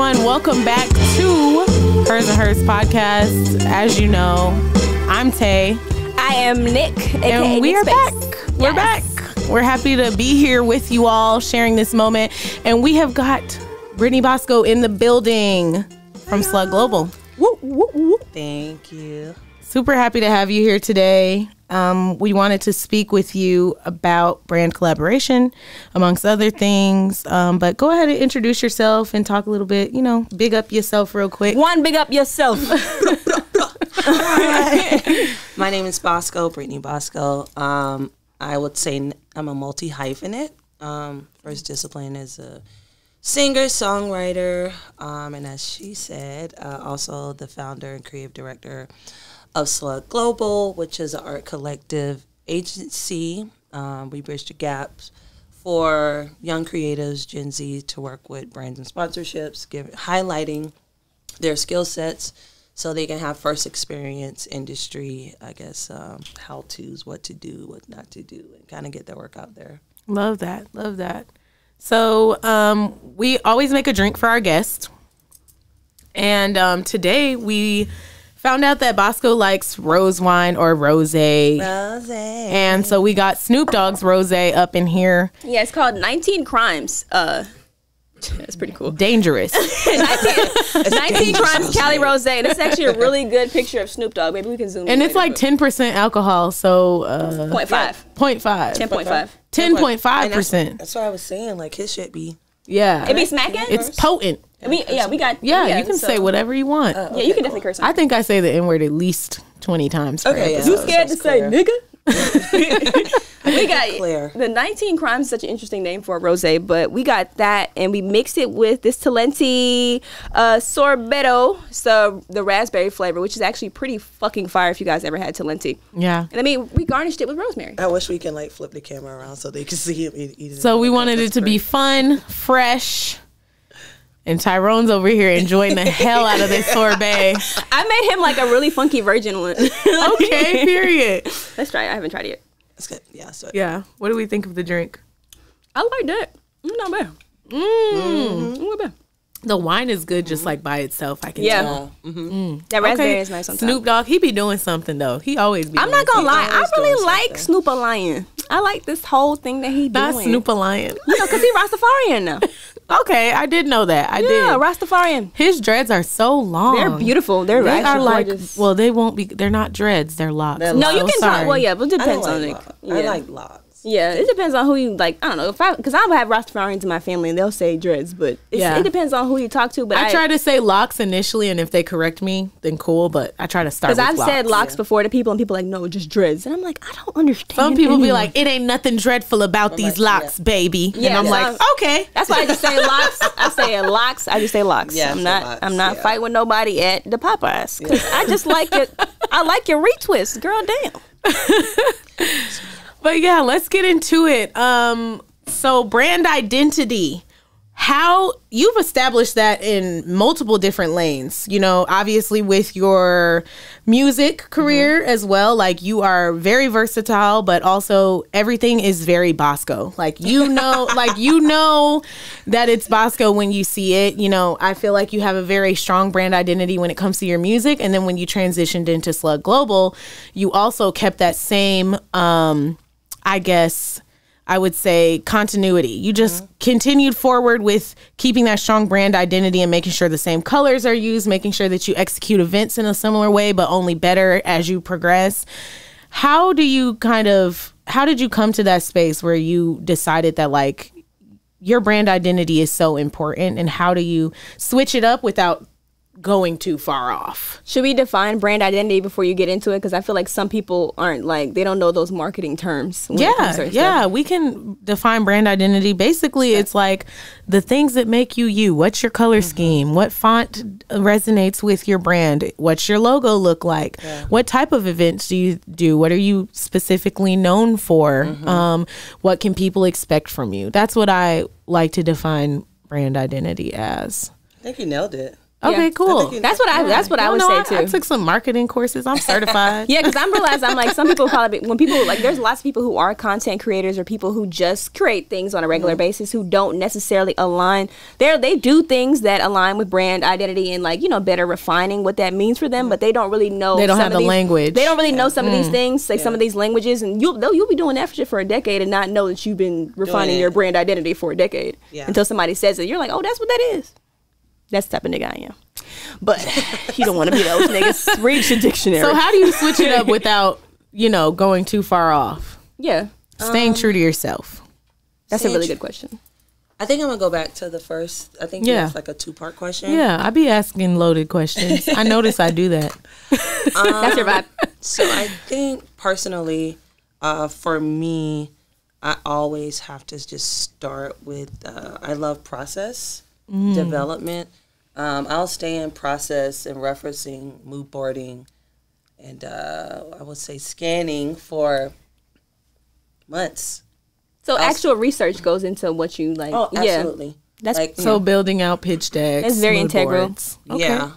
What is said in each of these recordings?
everyone. Welcome back to Hers and Hers podcast. As you know, I'm Tay. I am Nik, and we are back. We're back. We're happy to be here with you all, sharing this moment. And we have got Brittany Bosco in the building from Slug Global. Woo, woo, woo. Thank you. Super happy to have you here today. We wanted to speak with you about brand collaboration, amongst other things. But go ahead and introduce yourself and talk a little bit, big up yourself real quick. Big up yourself. My name is Bosco, Brittany Bosco. I would say I'm a multi-hyphenate. First discipline is a singer, songwriter, and as she said, also the founder and creative director of Slug Global, which is an art collective agency. We bridge the gaps for young creatives, Gen Z, to work with brands and sponsorships, highlighting their skill sets so they can have first experience industry, I guess, how-tos, what to do, what not to do, and kind of get their work out there. Love that. Love that. So we always make a drink for our guests. And today we found out that Bosco likes rose wine or rosé. Rosé. And so we got Snoop Dogg's rosé up in here. Yeah, it's called 19 Crimes. That's pretty cool. Dangerous. 19 Crimes Cali Rosé. That's actually a really good picture of Snoop Dogg. Maybe we can zoom in. And it's like 10% alcohol, so 0.5. 0.5. 10.5. 10.5%. That's what I was saying. Like, his shit be... Yeah. It be smacking? It's potent. We got... Yeah, you can say whatever you want. Yeah, you can definitely curse on it. I think I say the N-word at least 20 times. Okay, yeah. You scared to say nigga? We got Clear. the 19 Crimes is such an interesting name for a rosé, but we got that and we mixed it with this Talenti sorbetto, so the raspberry flavor, which is actually pretty fucking fire if you guys ever had Talenti. Yeah. And I mean, we garnished it with rosemary. I wish we can like flip the camera around so they can see him eat it. So we wanted it to be fun, fresh, and Tyrone's over here enjoying the hell out of this sorbet. I made him like a really funky virgin one. Okay, period. Let's try it. I haven't tried it yet. That's good. Yeah. So Yeah. What do we think of the drink? I like that. Not bad. Not bad. The wine is good just like by itself, I can tell. That raspberry is nice on top. Snoop Dogg, he be doing something though. He always be I'm doing not gonna lie. I always really doing like something. Snoop a Lion. I like this whole thing that he doing. Not Snoop a Lion. Because he Rastafarian now. Okay, I did know that. I Yeah, did. Rastafarian. His dreads are so long. They're beautiful. They're They actually are like, gorgeous. well, they won't be. They're not dreads. They're locks. They're I'm No, you so can sorry. talk. Well, yeah, but it I don't depends like on it. locks. Yeah. I like locks. Yeah, it depends on who you like. I don't know because I have Rastafarians in my family and they'll say dreads, but it depends on who you talk to. But I try to say locks initially, and if they correct me, then cool. But I try to start with because I've said locks Yeah. before to people and people are like, no, just dreads, and I'm like, I don't understand. Some people be anymore. like, it ain't nothing dreadful about these like, locks, baby. Yeah, and I'm so like, okay. That's why I just say locks. I say locks. I just say locks. Yeah, I'm say not. locks, I'm not yeah. fighting with nobody at the Popeyes because I just like it. I like your retwist, girl. Damn. But yeah, let's get into it. So brand identity. How you've established that in multiple different lanes, obviously with your music career as well. Like you are very versatile, but also everything is very Bosco. Like, like, that it's Bosco when you see it. I feel like you have a very strong brand identity when it comes to your music. And then when you transitioned into Slug Global, you also kept that same, I guess, I would say continuity. You just continued forward with keeping that strong brand identity and making sure the same colors are used, making sure that you execute events in a similar way, but only better as you progress. How did you come to that space where you decided that like your brand identity is so important, and how do you switch it up without going too far off? Should we define brand identity before you get into it? Because I feel like some people aren't they don't know those marketing terms. Yeah, we can define brand identity. Basically, it's like the things that make you you. What's your color scheme? What font resonates with your brand? What's your logo look like? What type of events do you do? What are you specifically known for? What can people expect from you? That's what I like to define brand identity as. I think you nailed it. Okay, Yeah. cool. That's what I would say too. I took some marketing courses. I'm certified. Yeah, because I'm realizing I'm like, some people probably, when people like, there's lots of people who are content creators or people who just create things on a regular basis who don't necessarily align. They do things that align with brand identity and like, you know, better refining what that means for them, but they don't really know. They don't have the language. They don't really know some of these things, like some of these languages, and you'll be doing that shit for a decade and not know that you've been refining your brand identity for a decade until somebody says it. You're like, oh, that's what that is. That's the type of nigga I am. But you don't want to be those niggas. Read your dictionary. So how do you switch it up without, you know, going too far off? Yeah. Staying true to yourself. That's a really good question. I think I'm going to go back to the first. I think that's like a 2-part question. Yeah, I be asking loaded questions. I notice I do that. That's your vibe. So I think personally, for me, I always have to just start with, I love process development. I'll stay in process and referencing, mood boarding, and I would say scanning for months. So actual research goes into what you like. Oh, absolutely. Yeah. That's like, So building out pitch decks. That's very mood integral. boards. Yeah.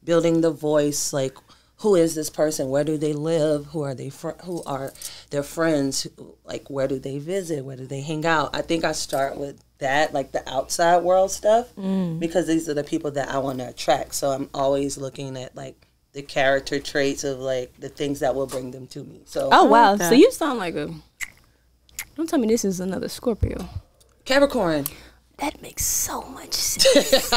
Building the voice, like, who is this person? Where do they live? Who are they? Who are their friends? Like, where do they visit? Where do they hang out? I think I start with that, like the outside world stuff, because these are the people that I want to attract. So I'm always looking at like the character traits of like the things that will bring them to me. So oh wow, so you sound like a. Don't tell me this is another Scorpio. Capricorn. That makes so much sense.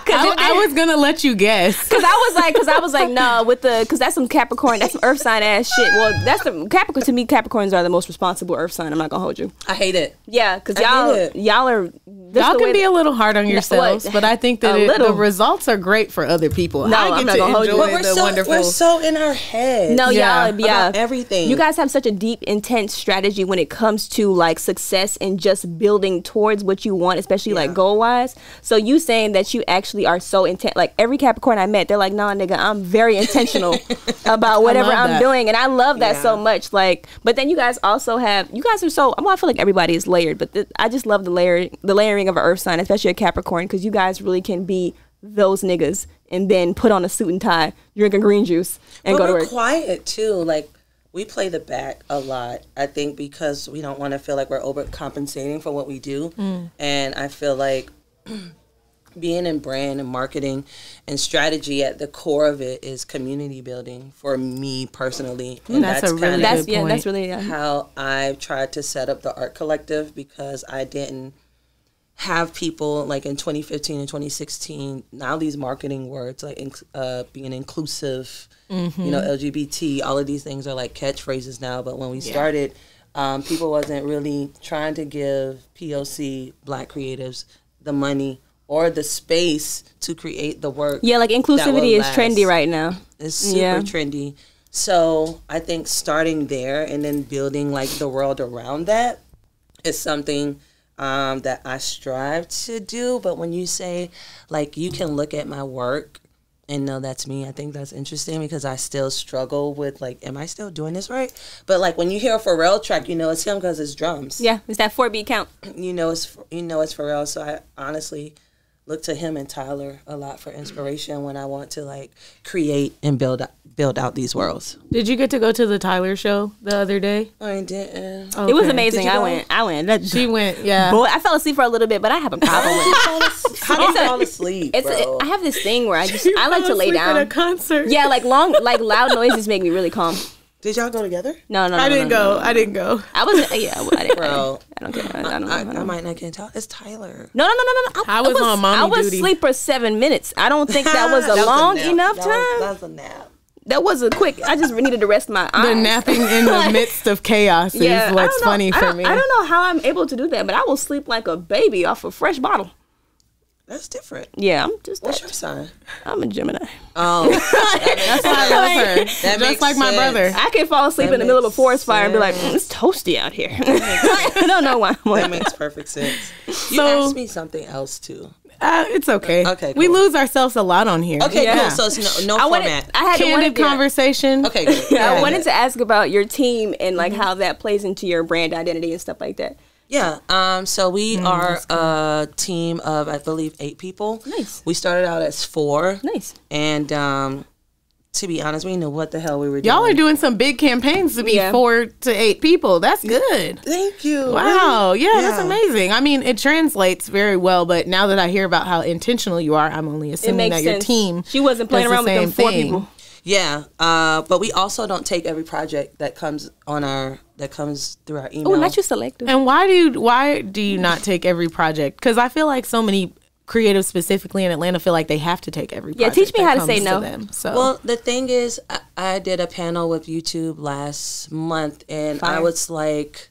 I was gonna let you guess because I was like no because that's some Capricorn, that's some Earth sign ass shit. Well, that's the Capricorn. To me, Capricorns are the most responsible Earth sign. I'm not gonna hold you. I hate it. Yeah, because y'all are. Y'all can be a little hard on yourselves, but I think that the results are great for other people. No, I I'm get not to gonna hold you. enjoy But the wonderful. we're so in our head. No, y'all, about everything. You guys have such a deep, intense strategy when it comes to like success and just building towards what you want, especially like goal wise. So you saying that you actually are so intent. Like every Capricorn I met, they're like, "Nah, nigga, I'm very intentional about whatever I'm doing," and I love that so much. Like, but then you guys also have. You guys are so. I feel like everybody is layered, but I just love the layering of an Earth sign, especially a Capricorn, because you guys really can be those niggas and then put on a suit and tie, drinking green juice, and go to work. We're quiet too. Like we play the back a lot. I think because we don't want to feel like we're overcompensating for what we do, and I feel like being in brand and marketing and strategy at the core of it is community building for me personally. And that's a really good point. That's really how I've tried to set up the art collective, because I didn't have people like in 2015 and 2016. Now these marketing words like being inclusive, you know, LGBT, all of these things are like catchphrases now. But when we started, people wasn't really trying to give POC Black creatives the money or the space to create the work. Yeah, like inclusivity is trendy right now. It's super trendy. So I think starting there and then building like the world around that is something that I strive to do. But when you say like you can look at my work and know that's me, I think that's interesting, because I still struggle with like, am I still doing this right? But like when you hear a Pharrell track, you know it's him because it's drums. Yeah, it's that 4-beat count. You know it's Pharrell. So I honestly look to him and Tyler a lot for inspiration when I want to like create and build out these worlds. Did you get to go to the Tyler show the other day? I didn't. Okay. It was amazing. I went. She went. Yeah. Boy, I fell asleep for a little bit, but I have a problem with How do you fall asleep, bro? I have this thing where I like to lay down at a concert. Yeah, like loud noises make me really calm. Did y'all go together? No. I didn't go. I didn't go. I wasn't. Yeah, I didn't. Bro, I don't care. I don't know. I might not get tell. It's Tyler. No. I was on mommy duty. I was asleep for 7 minutes. I don't think that was a long enough time. That was a nap. That was a quick. I just needed to rest my eyes. The napping in the midst of chaos is what's funny for me. I don't know how I'm able to do that, but I will sleep like a baby off a fresh bottle. That's different. Yeah, I'm just. What's your sign? I'm a Gemini. Oh, that's why I love her. That just like my brother. I can fall asleep in the middle of a forest fire and be like, it's toasty out here. I don't know why. That makes perfect sense. You asked me something else too. It's okay. Okay, cool. We lose ourselves a lot on here. Okay, cool. So it's no format. I had candid conversation. Okay, good. I wanted to ask about your team and like how that plays into your brand identity and stuff like that. Yeah. So we are a team of, I believe, 8 people. Nice. We started out as 4. Nice. And to be honest, we didn't know what the hell we were doing. Y'all are doing some big campaigns to be 4 to 8 people. That's good. Thank you. Wow. Really? Yeah, that's amazing. I mean, it translates very well, but now that I hear about how intentional you are, I'm only assuming that your team. She wasn't playing around with them 4 people. Yeah, but we also don't take every project that comes through our email. Oh, not you selective. And why do you not take every project? Because I feel like so many creatives, specifically in Atlanta, feel like they have to take every project. Yeah, teach me how to say to no. them, so. Well, the thing is, I did a panel with YouTube last month, and I was like,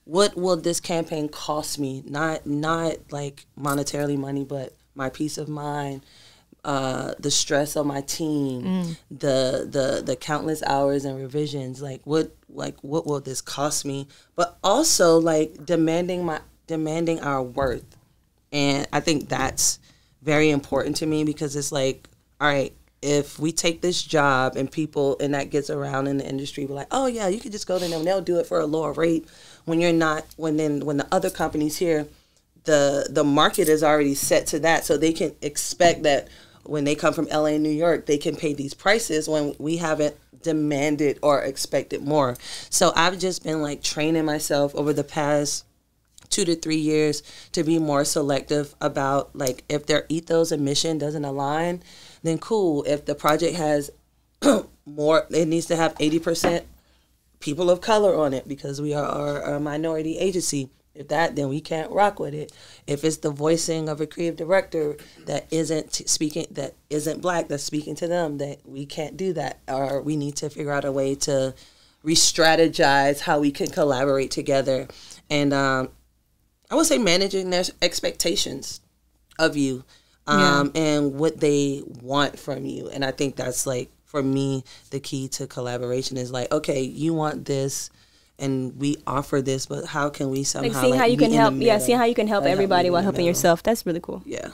what will this campaign cost me? Not like monetarily money, but my peace of mind, the stress of my team, the countless hours and revisions. What will this cost me? But also like demanding our worth. And I think that's very important to me because it's like, all right, if we take this job and people, and that gets around in the industry, we're like, oh yeah, you could just go to them and they'll do it for a lower rate. When you're not, when the other companies here, the market is already set to that. So they can expect that when they come from LA and New York, they can pay these prices when we haven't demanded or expected more. So I've just been like training myself over the past 2 to 3 years to be more selective about like if their ethos and mission doesn't align, then cool. If the project has more, it needs to have 80% people of color on it because we are a minority agency. If that, then we can't rock with it. If it's the voicing of a creative director that isn't black, that's speaking to them, that we can't do that, or we need to figure out a way to re-strategize how we can collaborate together. And I would say managing their expectations of you and what they want from you. And I think that's like, for me, the key to collaboration is like, okay, you want this and we offer this, but how can we somehow like seeing how you can help? Yeah, seeing how you can help everybody while helping yourself. That's really cool. Yeah.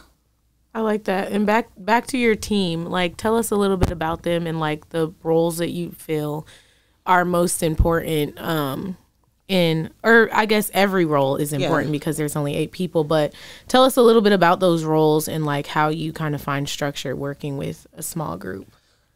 I like that. And back to your team, like tell us a little bit about them and like the roles that you feel are most important or I guess every role is important because there's only 8 people, but tell us a little bit about those roles and like how you kind of find structure working with a small group.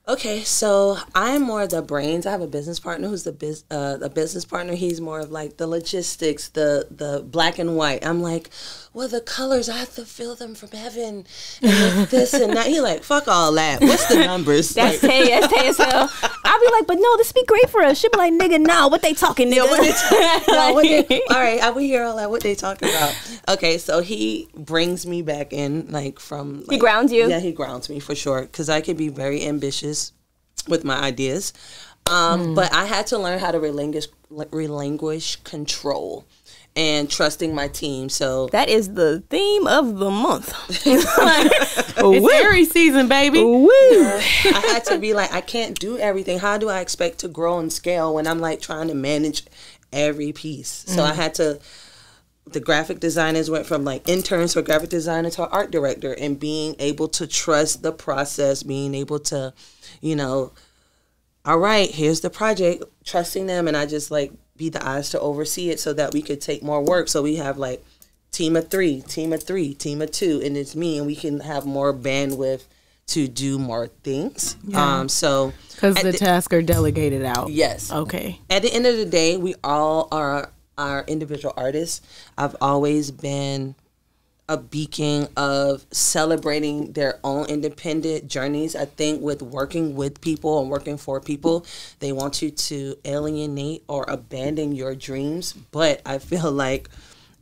Okay, so I'm more the brains. I have a business partner who's the business partner. He's more of like the logistics, the black and white. I'm like, well, the colors, I have to feel them from heaven, and this and that. He like, fuck all that. What's the numbers? That's Tay as hell. I'll be like, but no, this be great for us. She'll be like, nigga, nah, what they talking, nigga? All right, I will hear all that. What they talking about? Okay, so he brings me back in, like from. Like, he grounds you. Yeah, he grounds me for sure, because I can be very ambitious with my ideas, but I had to learn how to relinquish control and trusting my team. So that is the theme of the month. It's Aries season, baby. I had to be like, I can't do everything. How do I expect to grow and scale when I'm like trying to manage every piece? So I had to. The graphic designers went from like interns to a graphic designer to an art director, and being able to trust the process, being able to, all right, here's the project, trusting them, and I just like be the eyes to oversee it so that we could take more work. So we have like team of 3, team of 3, team of 2, and it's me, and we can have more bandwidth to do more things. Yeah. So because the tasks are delegated out. Yes. Okay. At the end of the day, we all are our individual artists. I've always been a beacon of celebrating their own independent journeys. I think with working with people and working for people, they want you to alienate or abandon your dreams. But I feel like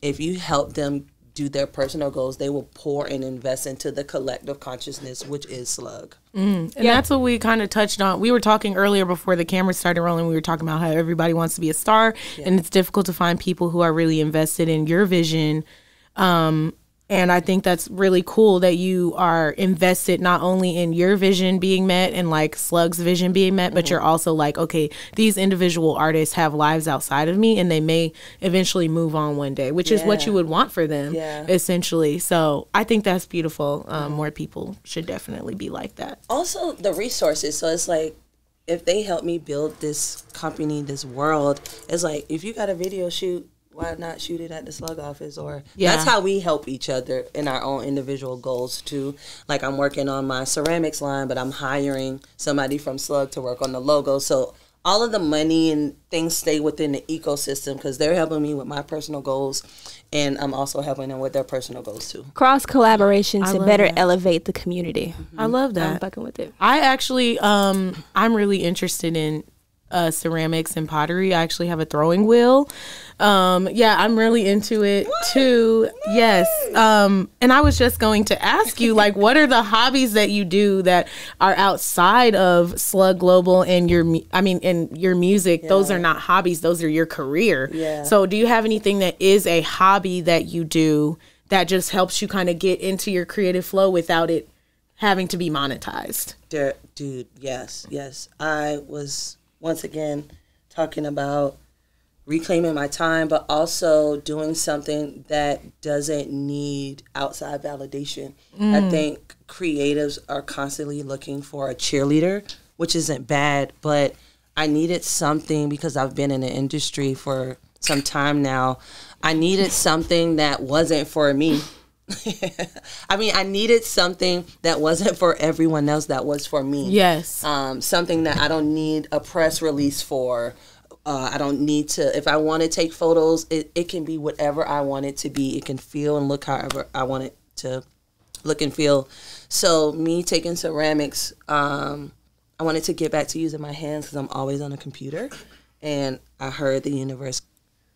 if you help them do their personal goals, they will pour and invest into the collective consciousness, which is Slug. And that's what we kind of touched on. We were talking earlier before the camera started rolling. We were talking about how everybody wants to be a star, and it's difficult to find people who are really invested in your vision. And I think that's really cool that you are invested not only in your vision being met and like Slug's vision being met, but you're also like, okay, these individual artists have lives outside of me and they may eventually move on one day, which is what you would want for them, essentially. So I think that's beautiful. More people should definitely be like that. Also, the resources. So it's like, if they help me build this company, this world, it's like, if you got a video shoot, why not shoot it at the Slug office? Or Yeah. that's how we help each other in our own individual goals too. Like I'm working on my ceramics line, but I'm hiring somebody from Slug to work on the logo. So all of the money and things stay within the ecosystem because they're helping me with my personal goals, and I'm also helping them with their personal goals too. Cross collaboration to love better that. elevate the community. I love I'm that. fucking with it. I actually, I'm really interested in ceramics and pottery. I actually have a throwing wheel. Yeah, I'm really into it too. Yes. And I was just going to ask you, like, what are the hobbies that you do that are outside of Slug Global and and your music? Those are not hobbies. Those are your career. Yeah. So do you have anything that is a hobby that you do that just helps you kind of get into your creative flow without it having to be monetized? Dude, yes. I was once again talking about reclaiming my time, but also doing something that doesn't need outside validation. I think creatives are constantly looking for a cheerleader, which isn't bad, but I needed something because I've been in the industry for some time now. I needed something that wasn't for me. I mean, I needed something that wasn't for everyone else, that was for me. Yes. Something that I don't need a press release for. I don't need to, if I want to take photos, it can be whatever I want it to be. It can feel and look however I want it to look and feel. So me taking ceramics, I wanted to get back to using my hands because I'm always on a computer. And I heard the universe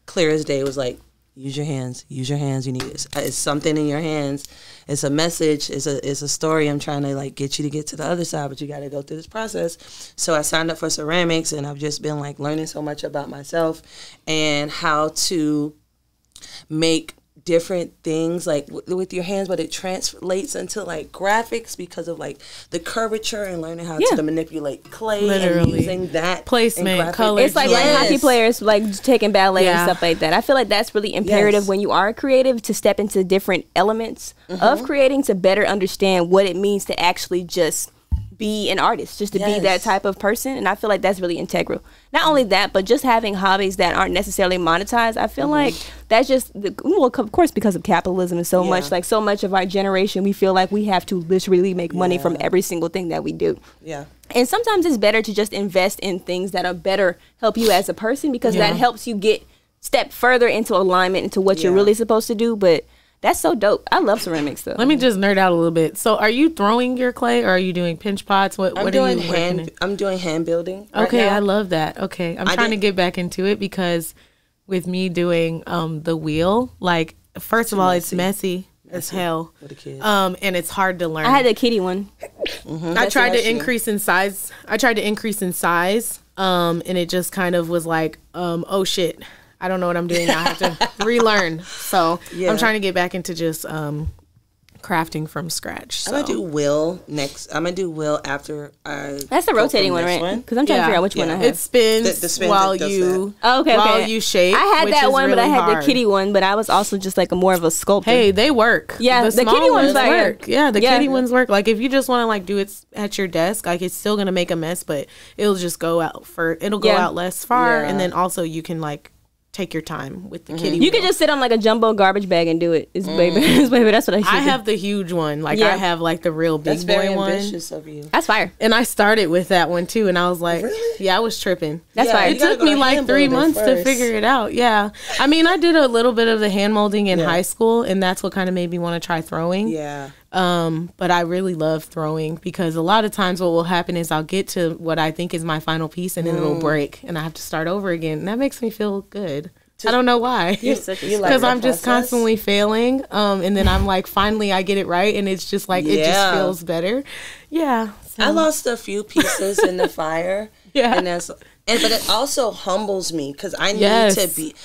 clear as day was like, use your hands. You need it's something in your hands. It's a message. It's a story. I'm trying to like get you to get to the other side, but you got to go through this process. So I signed up for ceramics, and I've just been like learning so much about myself and how to make different things like with your hands, but it translates into like graphics because of like the curvature and learning how to manipulate clay and using that placement, color. It's like hockey players like taking ballet and stuff like that. I feel like that's really imperative when you are creative to step into different elements of creating to better understand what it means to actually just be an artist, just to be that type of person. And I feel like that's really integral. Not only that, but just having hobbies that aren't necessarily monetized. I feel like that's just, well, of course, because of capitalism and so much, like so much of our generation, we feel like we have to literally make money from every single thing that we do. Yeah. And sometimes it's better to just invest in things that are better help you as a person, because that helps you step further into alignment into what you're really supposed to do. But that's so dope. I love ceramics though. Let me just nerd out a little bit. So are you throwing your clay or are you doing pinch pots? What are you working? I'm doing hand building. Okay, I love that. Okay. I'm trying to get back into it because with me doing the wheel, like first of all, it's messy as hell. For the kids. And it's hard to learn. I had the kitty one. I tried to increase in size. And it just kind of was like, oh shit, I don't know what I'm doing. I have to relearn. So I'm trying to get back into just crafting from scratch. So. I'm gonna do Will next. I'm gonna do Will after I. That's the rotating one, right? Because I'm trying to figure out which one I have. It spins, the spins while you while you shape. I had that one, but I had hard. the kitty one. But I was also just like more of a sculptor. Hey, they work. Yeah, the kitty ones work. Yeah, the kitty ones work. Like if you just want to like do it at your desk, like it's still gonna make a mess, but it'll just go out out less far, and then also you can like take your time with the kitty. You can just sit on like a jumbo garbage bag and do it. It's baby. That's what I should. I have the huge one. Like I have like the real big boy one. Ambitious of you. That's fire. And I started with that one too, and I was like, I was tripping. That's fire. It took me like 3 months to figure it out. Yeah. I mean, I did a little bit of the hand molding in high school, and that's what kind of made me want to try throwing. Yeah. But I really love throwing because a lot of times what will happen is I'll get to what I think is my final piece, and then it'll break, and I have to start over again, and that makes me feel good. I don't know why. Because I'm just constantly failing. And then I'm like, finally I get it right. And it's just like, it just feels better. Yeah. So. I lost a few pieces in the fire. But it also humbles me because I need to be,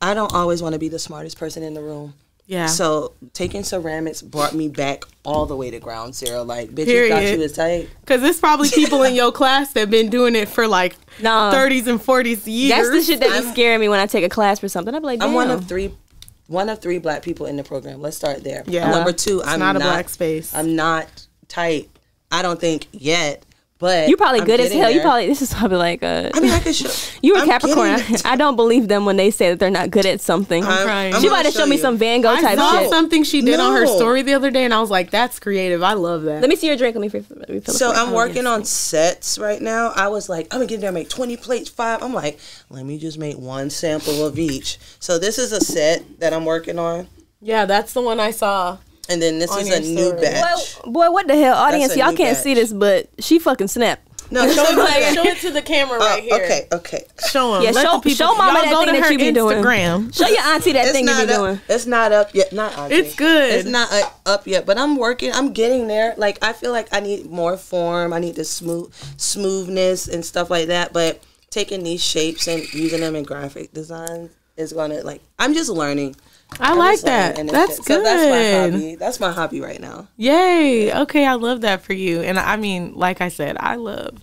I don't always want to be the smartest person in the room. Yeah. So taking ceramics brought me back all the way to ground zero. Like, bitch, you thought you was tight. Because there's probably people in your class that been doing it for like 30s and 40s years. That's the shit that be scaring me when I take a class for something. I'm like, damn. I'm one of three black people in the program. Let's start there. Yeah. Number two, I'm not a black space. I'm not tight. I don't think yet. But You probably I'm good as getting hell. You there. probably, this is probably like I mean, I could show. you were I'm Capricorn. getting it. I don't believe them when they say that they're not good at something. crying. She gonna about to show me you. some Van Gogh I type saw shit. something she did on her No. story the other day, and I was like, "That's creative. I love that." Let me see your drink. Let me refill So it. I'm working on sets right now. I was like, I'm gonna get there and make 20 plates, 5. I'm like, let me just make one sample of each. So this is a set that I'm working on. Yeah, that's the one I saw. And then this On is your a new story. batch. Boy, what the hell, audience? a Y'all new can't batch. see this, but she fucking snapped. No, Show show it to the camera right here. Okay. Show them. Yeah, show mama y'all that go thing to that her you be doing. Instagram. Show your auntie that thing you be doing. It's not up yet. Not auntie. It's good. It's not up yet, but I'm working. I'm getting there. Like I feel like I need more form. I need the smoothness and stuff like that. But taking these shapes and using them in graphic design is gonna like. I'm just learning. I like that. That's good. So that's my hobby. That's my hobby right now. Yay. Okay, I love that for you. And I mean, like I said, I love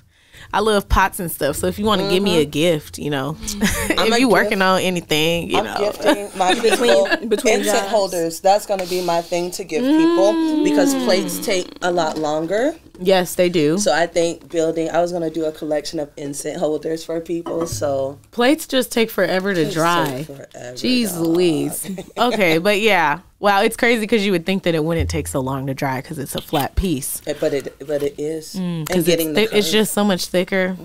pots and stuff. So if you want to give me a gift, you know, if you working on anything, you know. I'm gifting my people between instant jobs. holders. That's going to be my thing to give people because plates take a lot longer. Yes, they do. So I think I was going to do a collection of instant holders for people. So Plates just take forever to dry. Jeez Louise. Okay, but yeah. Wow, it's crazy because you would think that it wouldn't take so long to dry because it's a flat piece. But it is. And Because getting it's just so much thicker.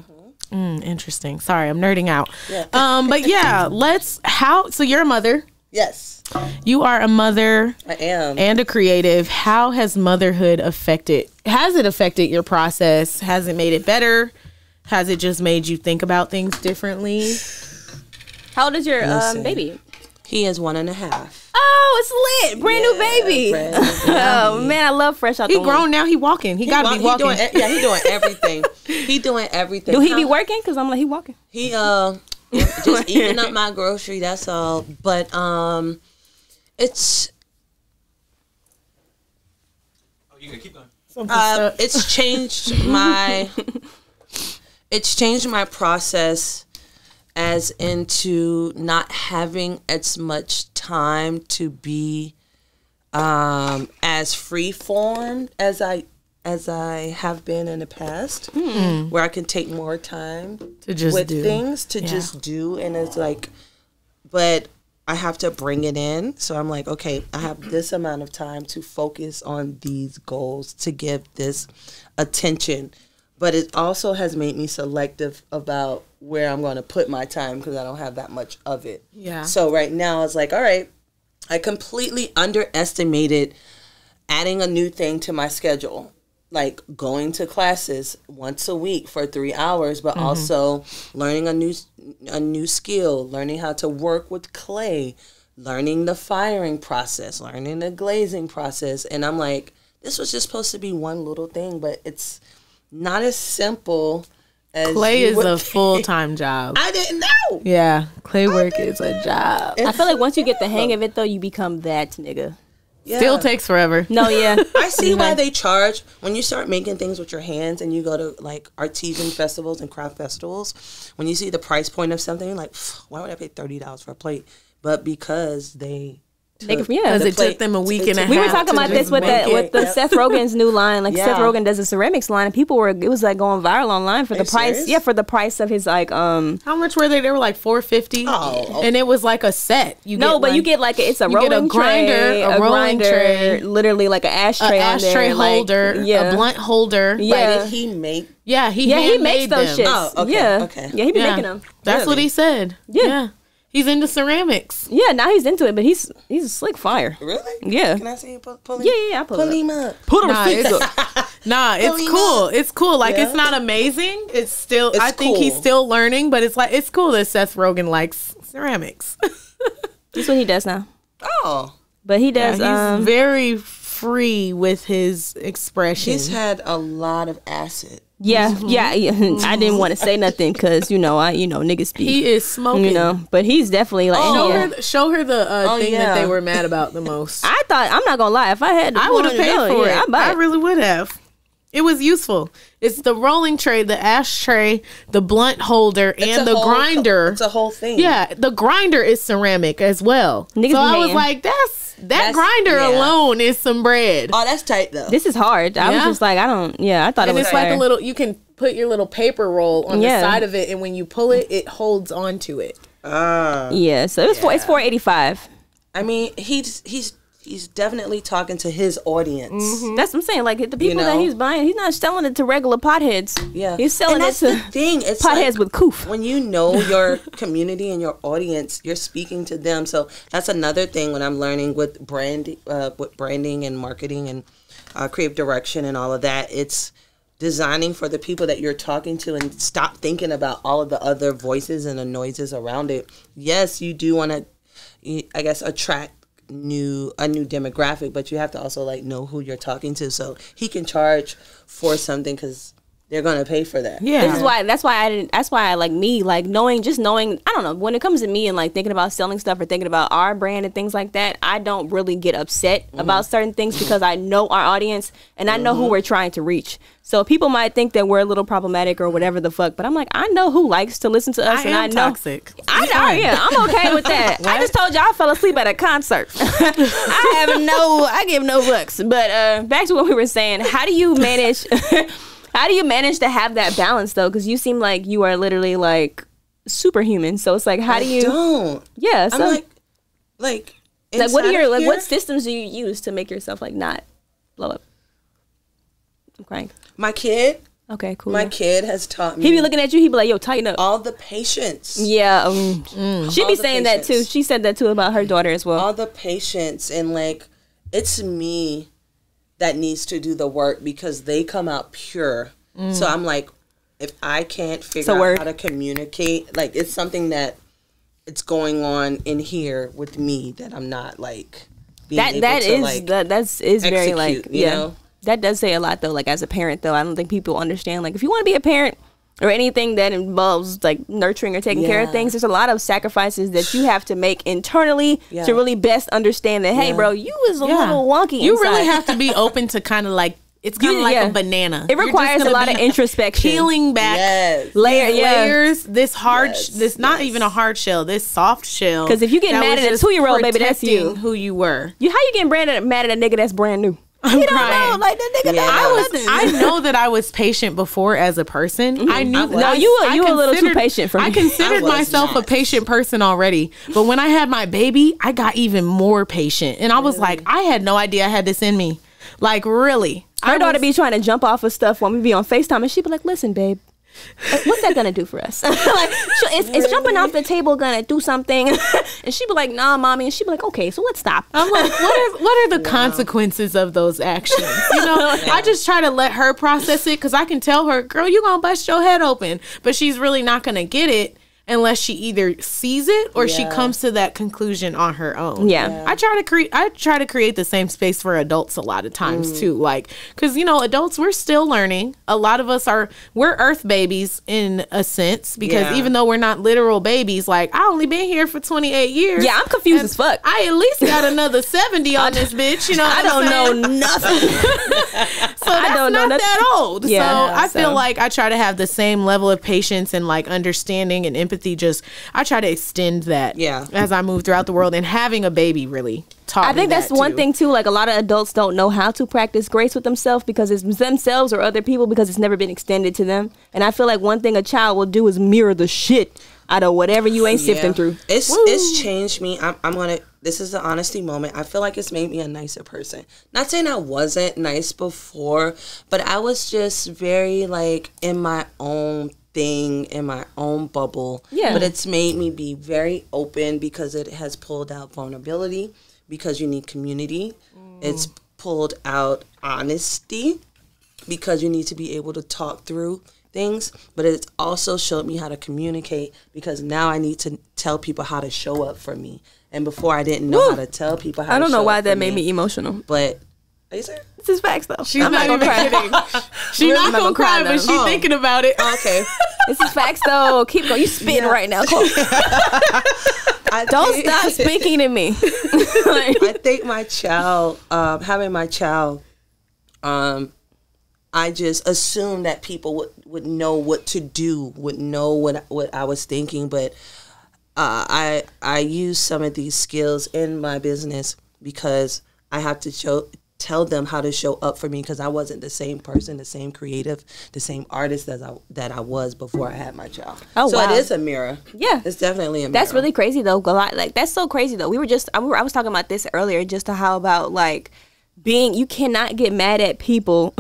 Interesting. Sorry, I'm nerding out. Yeah. But yeah, so you're a mother. Yes, You are a mother I am. and a creative. How has motherhood affected your process? Has it made it better? Has it just made you think about things differently? How old is your Listen. baby? He is 1.5. Oh, it's lit. Brand new baby. brand new baby. Oh, man, I love fresh out He the womb. grown now. He walking. He gotta be walking. He doing everything. He doing everything. Do he be working? Because I'm like, he walking. He just eating up my grocery. That's all. But it's You can keep going. it's changed my process as into not having as much time to be as free formed as I have been in the past, where I can take more time To just with do. things to just do, and it's like, but I have to bring it in. So I'm like, okay, I have this amount of time to focus on these goals, to give this attention. But it also has made me selective about where I'm going to put my time because I don't have that much of it. Yeah. So right now it's like, all right, I completely underestimated adding a new thing to my schedule, like going to classes once a week for 3 hours, but also learning a new skill, learning how to work with clay, learning the firing process, learning the glazing process. And I'm like, this was just supposed to be one little thing, but it's not as simple as Clay you is would a think. full-time job. I didn't know. Yeah, clay work is a job. I feel like once you get the hang of it, though, you become that nigga. Yeah. Still takes forever. No, yeah. I see why they charge when you start making things with your hands and you go to like artisan festivals and craft festivals. When you see the price point of something, you're like, why would I pay $30 for a plate? But because they Because Because it took them a week and a half. we were talking to about this just with make with the Yep. Seth Rogen's new line. Like Yeah. Seth Rogen does a ceramics line, and it was like going viral online for the you price. serious? Yeah, for the price of his like How much were they? They were like $450. Oh. And it was like a set. You you get like it's a you get a rolling grinder, tray, a rolling grinder, tray, literally like an ashtray, an on there, ashtray like, holder, yeah. a blunt holder. Yeah. Did he make? Yeah, he he makes handmade those them. shits. Oh, okay, yeah, okay. yeah, he be Yeah. making them. That's what he said. Yeah. He's into ceramics. Yeah, now he's into it, but he's a slick fire. Really? Yeah. Can I see you pull him? Yeah, I pull it up. him up. Put Nah, it's Really cool. not. It's cool. Like Yeah. it's not amazing. It's still. It's I think cool. he's still learning, but it's like it's cool that Seth Rogen likes ceramics. That's what he does now. Oh, But he Yeah, does. he's very free with his expression. he's had a lot of acid. Yeah. I didn't want to say nothing because niggas speak. He is smoking. But he's definitely like. Show her the thing yeah. that they were mad about the most. I thought I'm not gonna lie. If I had, I would have paid for it. I buy I it. really would have. It was useful. It's the rolling tray, the ashtray, the blunt holder, and the grinder. It's a whole thing. Yeah, the grinder is ceramic as well. Niggas so be I was hating. like, that That's- grinder yeah. alone is some bread. Oh, that's tight though. This is hard. I was Yeah. just like, I thought it And was it's like fire. a little. You can put your little paper roll on the side of it, and when you pull it, it holds onto it. Yeah, so it's $4.85. I mean, he's definitely talking to his audience. That's what I'm saying. Like the people that he's buying, he's not selling it to regular potheads. Yeah, he's selling it to It's potheads with coof. When you know your community and your audience, you're speaking to them. So that's another thing when I'm learning with branding and marketing and creative direction and all of that. It's designing for the people that you're talking to and stop thinking about all of the other voices and the noises around it. Yes, you do want to, I guess, attract a new demographic, but you have to also like know who you're talking to, so he can charge for something because they're gonna pay for that. Yeah, that's why I like knowing I don't know, when it comes to me and like thinking about selling stuff or thinking about our brand and things like that, I don't really get upset about certain things because I know our audience and I know who we're trying to reach. So people might think that we're a little problematic or whatever the fuck, but I'm like, I know who likes to listen to us, and I know toxic. I'm okay with that. I just told y'all I fell asleep at a concert. I give no fucks. But back to what we were saying, how do you manage? How do you manage to have that balance though? Because you seem like you are literally like superhuman. So it's like, how do you? Don't. Yeah. So I'm like what are your what systems do you use to make yourself like not blow up? I'm crying. My kid. Okay, cool. My kid has taught me. He be looking at you. He be like, "Yo, tighten up." All the patience. Yeah. She be saying that too. She said that too about her daughter as well. All the patience and like, it's me that needs to do the work because they come out pure. So I'm like, if I can't figure out how to communicate, like it's something that it's going on in here with me that I'm not like being able to that's execute, very like you know? That does say a lot though. Like as a parent though, I don't think people understand. Like if you want to be a parent or anything that involves like nurturing or taking care of things, there's a lot of sacrifices that you have to make internally to really best understand that, hey bro, you was a little wonky You inside. really have to be open to kind of like, it's kind of like a banana. It requires a lot of introspection, peeling back layers. This hard, this not even a hard shell, this soft shell. Because if you get mad at a 2-year-old, baby, that's you. Who you were. How you getting mad at a nigga that's brand new? I'm you crying. don't know, like that nigga. I know that I was patient before as a person. I knew. You a little too patient for me. I considered myself a patient person already, but when I had my baby, I got even more patient, and I was like, I had no idea I had this in me. Like really, her daughter be trying to jump off of stuff when we be on FaceTime, and she be like, "Listen, babe, what's that gonna do for us? Like, is jumping off the table gonna do something?" And she be like, "Nah, mommy," and she be like, "Okay, so let's stop." I'm like, what are the consequences of those actions? You know, I just try to let her process it because I can tell her, "Girl, you gonna bust your head open," but she's really not gonna get it unless she either sees it or she comes to that conclusion on her own. I try to create the same space for adults a lot of times too, like, because you know, adults, we're still learning. A lot of us we're earth babies in a sense, because even though we're not literal babies, like I only been here for 28 years. I'm confused as fuck. I at least got another 70 on this bitch, you know. I don't know nothing. So that's not that old. So I feel like I try to have the same level of patience and like understanding and empathy. I try to extend that as I move throughout the world, and having a baby really taught me I think that's one thing too. Like a lot of adults don't know how to practice grace with themselves because it's themselves or other people because it's never been extended to them. And I feel like one thing a child will do is mirror the shit out of whatever you ain't sifting through. It's changed me. This is the honesty moment. I feel like it's made me a nicer person. Not saying I wasn't nice before, but I was just very like in my own thing, in my own bubble. But it's made me be very open because it has pulled out vulnerability, because you need community. It's pulled out honesty because you need to be able to talk through things, but it's also showed me how to communicate because now I need to tell people how to show up for me. And before I didn't know how to tell people how to show up. I don't know why that made me emotional. But are you serious? This is facts though. She's not even kidding. She's not gonna cry, but she's thinking about it. Okay. This is facts though. Keep going. You spitting right now. Don't stop speaking to me. I think my child, having my child, I just assumed that people would know what to do, would know what I was thinking. But I use some of these skills in my business because I have to tell them how to show up for me because I wasn't the same person, the same creative, the same artist that I was before I had my child. Oh, so wow. it is a mirror. Yeah, it's definitely a mirror. That's really crazy though. Like that's so crazy though. I was talking about this earlier, just to how about like you cannot get mad at people.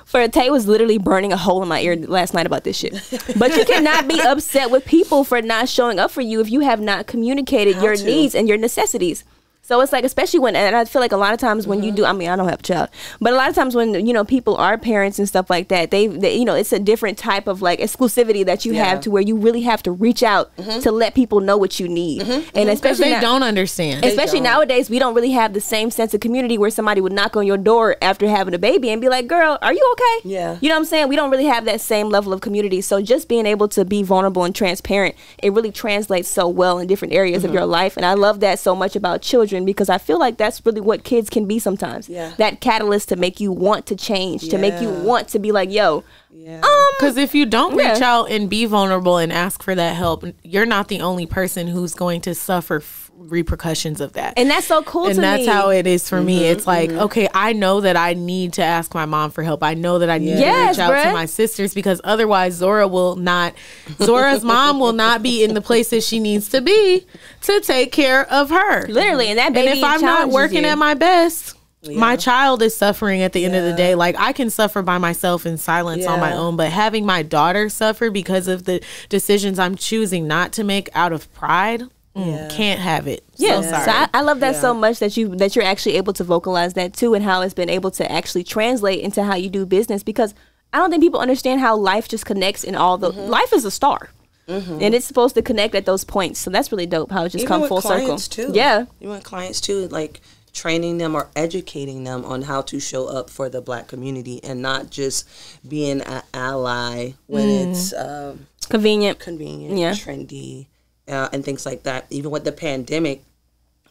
For Tay was literally burning a hole in my ear last night about this shit. But you cannot be upset with people for not showing up for you if you have not communicated your needs and your necessities. So it's like, especially when, and I feel like a lot of times when you do, I mean, I don't have a child, but a lot of times when, you know, people are parents and stuff like that, they you know, it's a different type of like exclusivity that you have to where you really have to reach out to let people know what you need. And especially they don't understand. Especially nowadays, we don't really have the same sense of community where somebody would knock on your door after having a baby and be like, girl, are you okay? Yeah. You know what I'm saying? We don't really have that same level of community. So just being able to be vulnerable and transparent, it really translates so well in different areas of your life. And I love that so much about children, because I feel like that's really what kids can be sometimes. Yeah. That catalyst to make you want to change, to make you want to be like, yo. Because if you don't reach out and be vulnerable and ask for that help, you're not the only person who's going to suffer repercussions of that. And that's so cool to me. And that's how it is for me. It's like, okay, I know that I need to ask my mom for help. I know that I need to reach out to my sisters, because otherwise Zora's mom will not be in the place that she needs to be to take care of her. Literally. And that baby, and if I'm not working at my best, my child is suffering at the end of the day. Like, I can suffer by myself in silence on my own, but having my daughter suffer because of the decisions I'm choosing not to make out of pride, can't have it. Yeah, so sorry. So I love that so much that you're actually able to vocalize that too, and how it's been able to actually translate into how you do business, because I don't think people understand how life just connects in all the life is a star. And it's supposed to connect at those points. So that's really dope how it just come full circle. Too. Yeah. You want clients too, like training them or educating them on how to show up for the Black community and not just being an ally when it's convenient, trendy, and things like that. Even with the pandemic,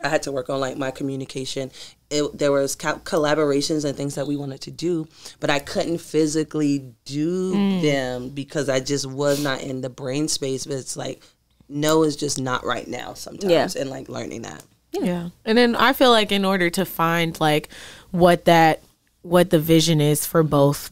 I had to work on like my communication. There was collaborations and things that we wanted to do, but I couldn't physically do them because I just was not in the brain space. But it's like, no, it's just not right now sometimes, and like learning that. Yeah. And then I feel like in order to find like what the vision is for both,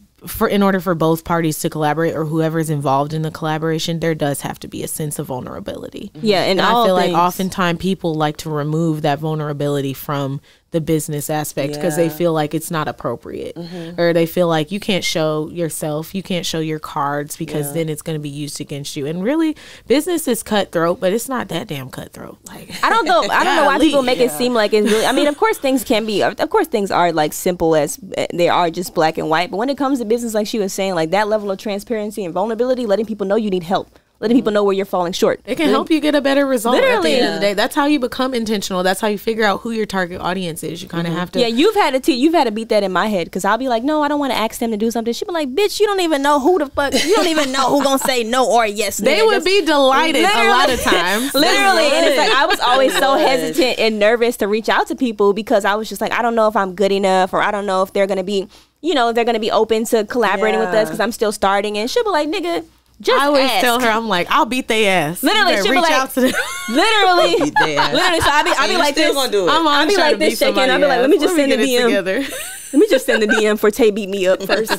in order for both parties to collaborate, or whoever's involved in the collaboration, there does have to be a sense of vulnerability. Yeah. And I feel like oftentimes people like to remove that vulnerability from the business aspect because they feel like it's not appropriate, or they feel like you can't show yourself, you can't show your cards, because then it's going to be used against you. And really, business is cutthroat, but it's not that damn cutthroat. Like, I don't know why people make it seem like it's really, I mean, of course things are like simple as they are, just black and white, but when it comes to business, like she was saying, like that level of transparency and vulnerability, letting people know you need help, letting people know where you're falling short, it can help you get a better result. Literally, at the end of the day, that's how you become intentional. That's how you figure out who your target audience is. You kind of have to. Yeah, you've had to beat that in my head, because I'll be like, no, I don't want to ask them to do something. She'll be like, bitch, you don't even know who the fuck. You don't even know who gonna say no or yes. They would be delighted a lot of times. Literally, and it's like I was always so hesitant and nervous to reach out to people, because I was just like, I don't know if I'm good enough, or I don't know if they're gonna be, they're gonna be open to collaborating with us, because I'm still starting. And she'll be like, nigga, just I always ask. Tell her, I'm like, I'll beat their ass. Literally, she'll be like, out to them. Literally, so I'll be like this. I'll be like this shaking. I'll be like, let me just send the DM. Let me just send the DM for Tay beat me up first.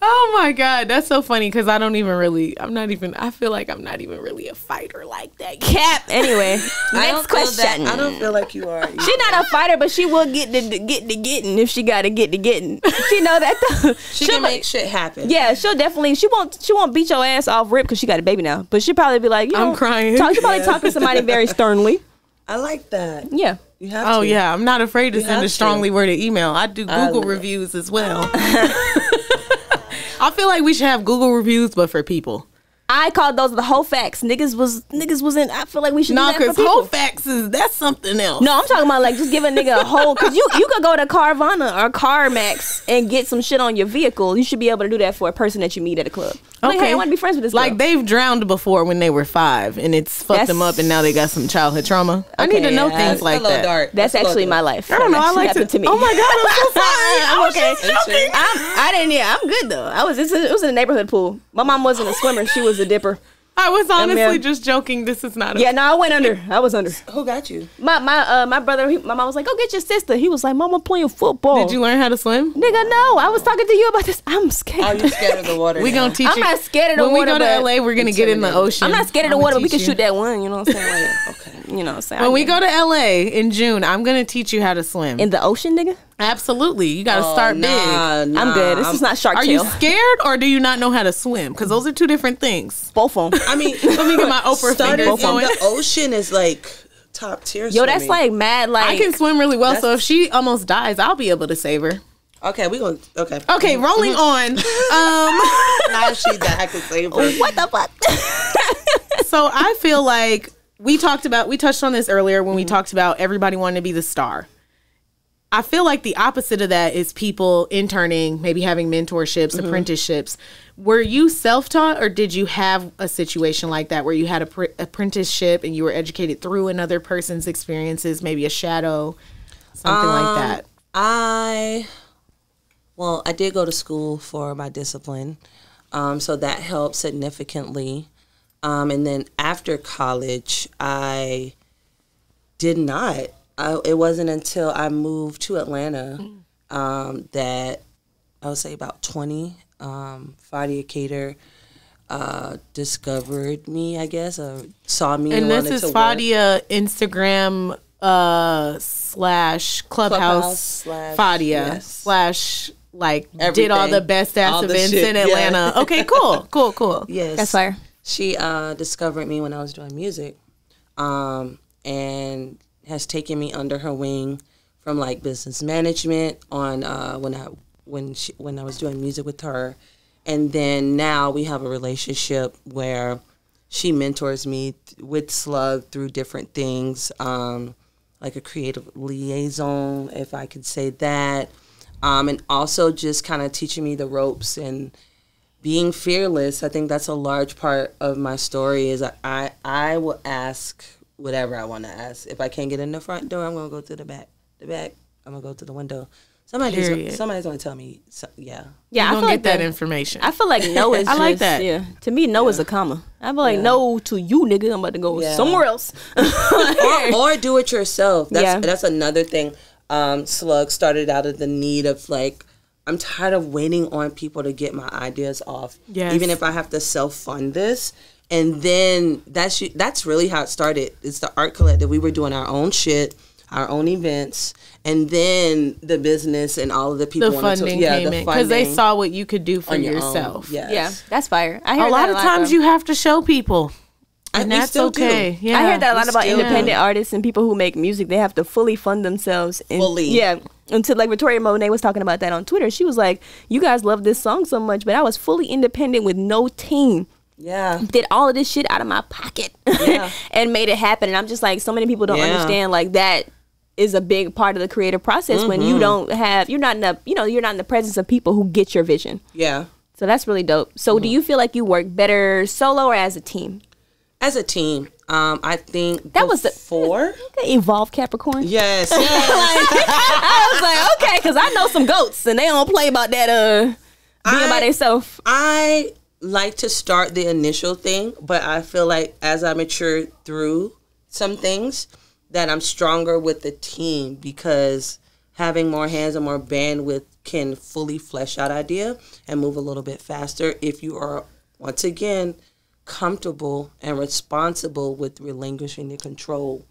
Oh my God, that's so funny, because I feel like I'm not even really a fighter like that. Cap. Anyway, next question. I don't feel like you are either. She's not a fighter, but she will get the getting if she gotta get the getting. She know that though. She can make shit happen. Yeah, she'll definitely. She won't beat your ass off rip because she got a baby now. But she'll probably be like, I'm crying. She'll probably talk to somebody very sternly. I like that. Yeah. You have to. Oh yeah, I'm not afraid to send a strongly worded email. I do Google reviews as well. I feel like we should have Google reviews, but for people. I called those the whole facts. Niggas was in. I feel like we should do that for people. Because whole facts that's something else. No, I'm talking about like just give a nigga a whole, because you could go to Carvana or CarMax and get some shit on your vehicle. You should be able to do that for a person that you meet at a club. Like, hey, I want to be friends with this girl. Like they've drowned before when they were 5 and it's fucked them up, and now they got some childhood trauma. I need to know things like that. Dark. That's actually my life. I don't know. I like to me. Oh my God, I'm so sorry. I'm okay. I didn't. Yeah, I'm good though. It was in a neighborhood pool. My mom wasn't a swimmer. She was a dipper. I was honestly just joking. This is not. Yeah, no, I went under. I was under. Who got you? My brother. My mom was like, "Go get your sister." He was like, "Mama playing football." Did you learn how to swim? Nigga, no. I was talking to you about this. I'm scared. Are you scared of the water? We gonna teach I'm you. not scared of the water. When we go to LA, we're gonna get in the ocean. I'm not scared of the I'ma water, but we teach can you. shoot that one. You know what I'm saying? Like, okay. You know what I'm saying? When we go to LA in June, I'm gonna teach you how to swim. in the ocean, nigga, Absolutely, you gotta start big. I'm good. This is not Shark Are Tale. you scared or do you not know how to swim? Because those are two different things. Both of them. I mean, Let me get my Oprah started fingers in going. the ocean is like top tier. Yo, that's swimming. like mad. Like I can swim really well, so if she almost dies, I'll be able to save her. Okay, we gonna okay. Okay, rolling on. Now she died, I can save her. what the fuck? So I feel like we touched on this earlier when we talked about everybody wanting to be the star. I feel like the opposite of that is people interning, maybe having mentorships, apprenticeships. Were you self-taught or did you have a situation like that where you had a apprenticeship and you were educated through another person's experiences, maybe a shadow, something like that? I did go to school for my discipline, so that helped significantly. And then after college, I did not. It wasn't until I moved to Atlanta that I would say about 20, Fadia Cater discovered me, I guess, or saw me. And wanted this is to work. Fadia Instagram / Clubhouse Fadia yes. / like did Everything. all the best ass All the events shit, in yeah. Atlanta. Okay, cool. Yes. That's fire. She discovered me when I was doing music, and has taken me under her wing from like business management on when I was doing music with her, and then now we have a relationship where she mentors me with Slug through different things, like a creative liaison, if I could say that, and also just kind of teaching me the ropes and being fearless. I think that's a large part of my story is I will ask whatever I want to ask. If I can't get in the front door, I'm going to go to the back. I'm going to go to the window. Somebody's going to tell me, yeah. Yeah, I I feel get like that information. I feel like no is I like just, that. Yeah. To me, no is a comma. I feel like no to you, nigga. I'm about to go Yeah. somewhere else. or do it yourself. Yeah. That's another thing. Slug started out of the need of like, I'm tired of waiting on people to get my ideas off. Yes. Even if I have to self-fund this. And then that's really how it started. It's the art collective. We were doing our own shit, our own events, and then the business and all of the people the funding came in because they saw what you could do for on your yourself. own. Yes. Yeah, that's fire. I hear A lot of times you have to show people, and we that's still do. okay. Yeah, I hear that a lot we about still independent artists and people who make music. They have to fully fund themselves. And, Fully. Yeah. Until like Victoria Monet was talking about that on Twitter. She was like, you guys love this song so much, but I was fully independent with no team. Yeah. Did all of this shit out of my pocket Yeah. and made it happen. And I'm just like, so many people don't understand like that is a big part of the creative process when you don't have, you're not in the presence of people who get your vision. Yeah. So that's really dope. So do you feel like you work better solo or as a team? As a team, I think That was the- before. Evolve Capricorn. Yes. I was like, okay, because I know some goats and they don't play about that being by themselves. I like to start the initial thing, but I feel like as I mature through some things that I'm stronger with the team because having more hands and more bandwidth can fully flesh out idea and move a little bit faster if you are, once again, comfortable and responsible with relinquishing the control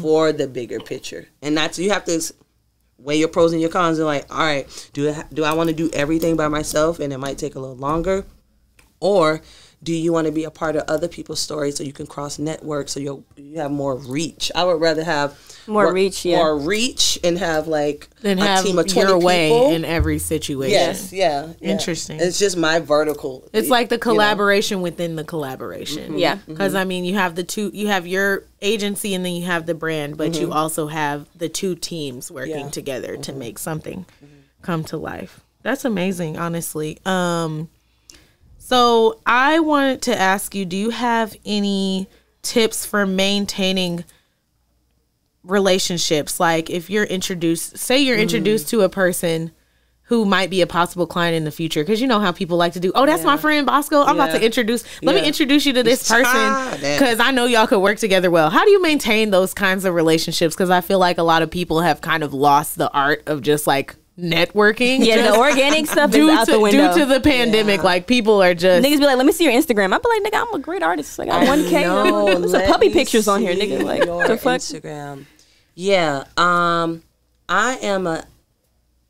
for the bigger picture. And that's, you have to weigh your pros and your cons and like, all right, do I want to do everything by myself and it might take a little longer? Or do you want to be a part of other people's stories so you can cross networks so you have more reach? I would rather have More reach and have like then a have team of 20 your way people. in every situation. Yes, yeah. Interesting. It's just my vertical. It's like the collaboration within the collaboration. Yeah. Because I mean, you have the two, you have your agency and then you have the brand, but you also have the two teams working together to make something come to life. That's amazing, honestly. So I wanted to ask you, do you have any tips for maintaining relationships? Like if you're introduced, say you're introduced to a person who might be a possible client in the future, because you know how people like to do, oh, that's my friend Bosco, I'm about to let me introduce you to this person because I know y'all could work together well. How do you maintain those kinds of relationships? Because I feel like a lot of people have kind of lost the art of just like networking. Yeah, the organic stuff is out the window. Due to the pandemic, like people are just... Niggas be like, let me see your Instagram. I be like, nigga, I'm a great artist. Like, I got 1K. There's some puppy pictures on here, nigga. Like, the fuck? Instagram. Yeah. I am a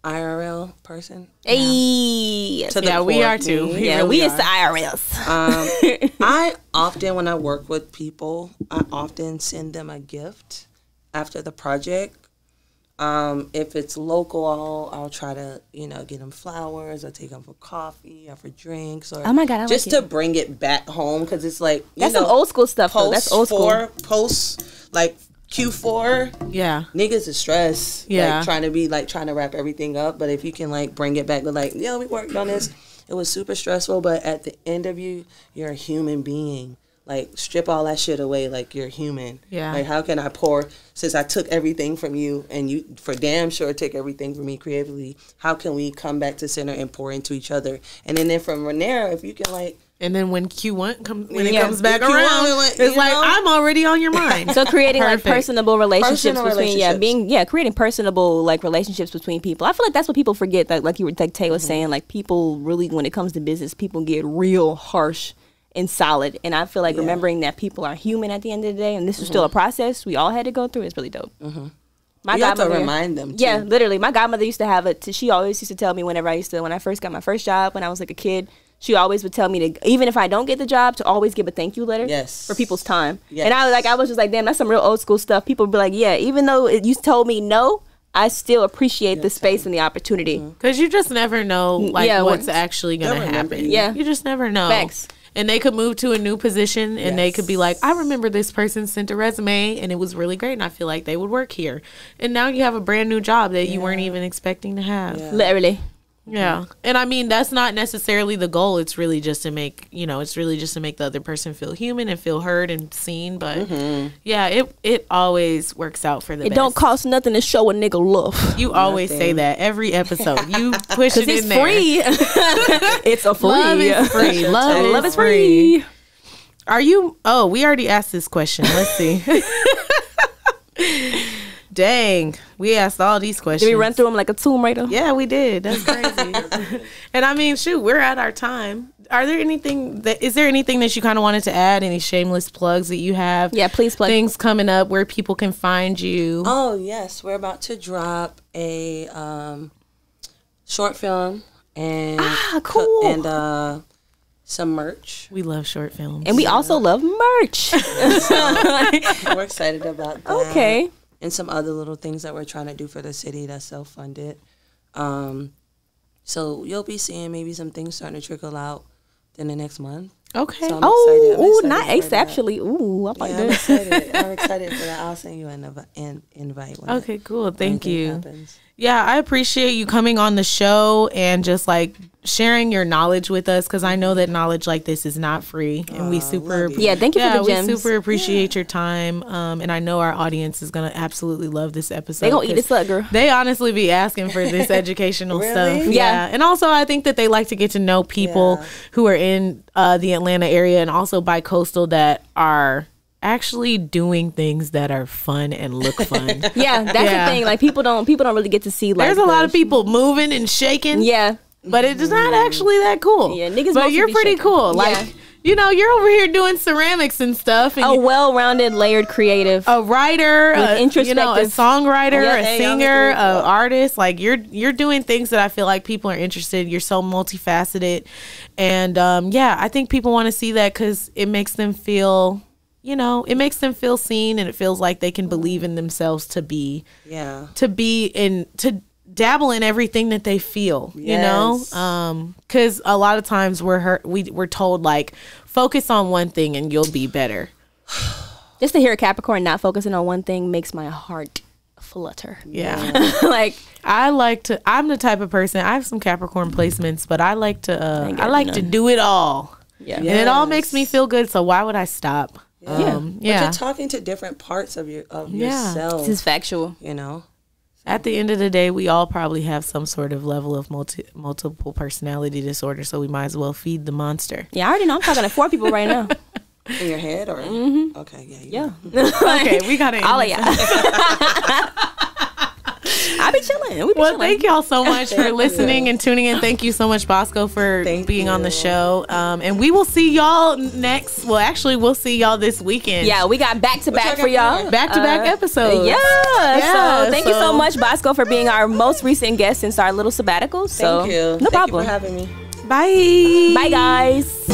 IRL person. Hey, yes. Yeah, we are too. Yeah, we is the IRLs. I often, when I work with people, I often send them a gift after the project. If it's local, I'll try to, get them flowers or take them for coffee or for drinks or oh my God, just to bring it back home, because it's like that's some old school stuff. Though. That's old school. Post like Q4, niggas is stressed. Yeah, trying to wrap everything up. But if you can like bring it back with like, we worked on this. It was super stressful, but at the end of you're a human being. Like, strip all that shit away like you're human. Yeah. Like, how can I pour, since I took everything from you and you for damn sure took everything from me creatively, how can we come back to center and pour into each other? And then from there, if you can like... And then when Q1 comes back around, it's like, I'm already on your mind. So creating like personable relationships creating personable like relationships between people. I feel like that's what people forget. That like Tay was saying, like people really, when it comes to business, people get real harsh and solid. And I feel like remembering that people are human at the end of the day, and this is still a process we all had to go through, is really dope. My godmother, have to remind them too. Yeah, literally. My godmother used to have she always used to tell me when I first got my first job when I was like a kid, she always would tell me to, even if I don't get the job, to always give a thank you letter for people's time. Yes. And I was just like, damn, that's some real old school stuff. People would be like, yeah, even though you told me no, I still appreciate the space and the opportunity. Because you just never know what's actually going to happen. Yeah. You just never know. Facts. And they could move to a new position and they could be like, I remember this person sent a resume and it was really great and I feel like they would work here. And now you have a brand new job that you weren't even expecting to have. Yeah. Literally. Yeah. And I mean, that's not necessarily the goal. It's really just to make, the other person feel human and feel heard and seen. But it always works out for the best. It don't cost nothing to show a nigga love. You always say that every episode. You push it in there. Free. It's a free. Love is free. Love is free. Are you, we already asked this question. Let's see. Dang, we asked all these questions. Did we run through them like a Tomb Raider? Yeah, we did. That's crazy. And I mean, shoot, we're at our time. Is there anything that you kind of wanted to add? Any shameless plugs that you have? Yeah, please plug. Things coming up where people can find you. Oh, yes. We're about to drop a short film and cool. And some merch. We love short films. And we also love merch. We're excited about that. Okay. And some other little things that we're trying to do for the city that's self-funded. So you'll be seeing maybe some things starting to trickle out in the next month. Okay. So I'm excited nice actually. Ooh, I like that. I'm excited. I'm excited for that. I'll send you an invite. Okay, cool. Thank you. Happens. Yeah, I appreciate you coming on the show and just like sharing your knowledge with us, because I know that knowledge like this is not free, and we thank you for the gems. We super appreciate your time, and I know our audience is gonna absolutely love this episode. They gonna eat this up, girl. They honestly be asking for this educational stuff. Yeah, and also I think that they like to get to know people who are in the Atlanta area and also bi-coastal that are actually doing things that are fun and look fun. That's the thing. Like people don't really get to see. Like, there's a lot of people moving and shaking. Yeah. But it's not actually that cool. Yeah, niggas. But you're pretty cool. Like, you're over here doing ceramics and stuff. And a well-rounded, layered creative. A writer, introspective. A songwriter, a singer, an artist. Like, you're doing things that I feel like people are interested. You're so multifaceted. And, I think people want to see that because it makes them feel... it makes them feel seen, and it feels like they can believe in themselves to dabble in everything that they feel, because a lot of times we're told like, focus on one thing and you'll be better. Just to hear a Capricorn not focusing on one thing makes my heart flutter. Yeah. Like, I'm the type of person, I have some Capricorn placements, but I like to do it all. Yeah. And it all makes me feel good. So why would I stop? But you're talking to different parts of yourself. This is factual. At the end of the day, we all probably have some sort of level of multiple personality disorder, so we might as well feed the monster. Yeah, I already know. I'm talking to 4 people right now. In your head, or okay, Yeah. Okay, we gotta. All of y'all. I be chilling. Well, thank y'all so much for listening and tuning in. Thank you so much, Bosco, for being on the show. And we will see y'all next. Well, actually, we'll see y'all this weekend. Yeah, we got back-to-back for y'all. Back-to-back episodes. Yeah. So thank you so much, Bosco, for being our most recent guest since our little sabbatical. So thank you. No problem. Thank you for having me. Bye. Bye, guys.